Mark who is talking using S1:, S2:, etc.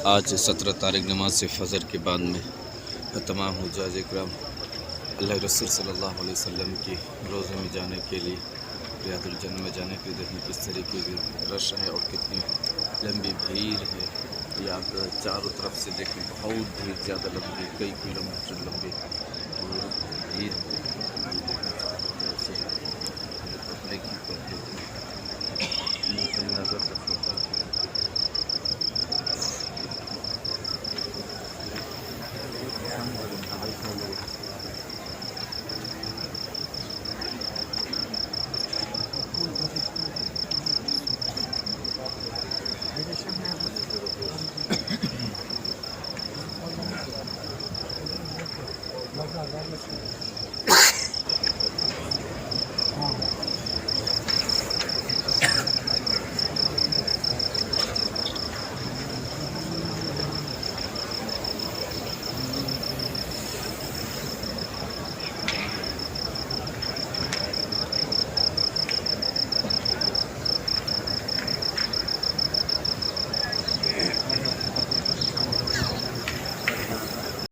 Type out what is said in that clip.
S1: आज 17 तारीख नमाज से फ़जर के बाद में तमाम हुज्जाज इकराम अल्लाह रसूल सल्लल्लाहु अलैहि वसल्लम की रोज़े में जाने के लिए, रियादुल जन्नत में जाने के लिए देखें किस तरीके की रश है और कितनी लंबी भीड़ है। ये आप चारों तरफ से देखें, बहुत भीड़, ज़्यादा लंबी, कई किलोमीटर लंबी और भीड़ पब्लिक ही पब्लिक नज़र रखें।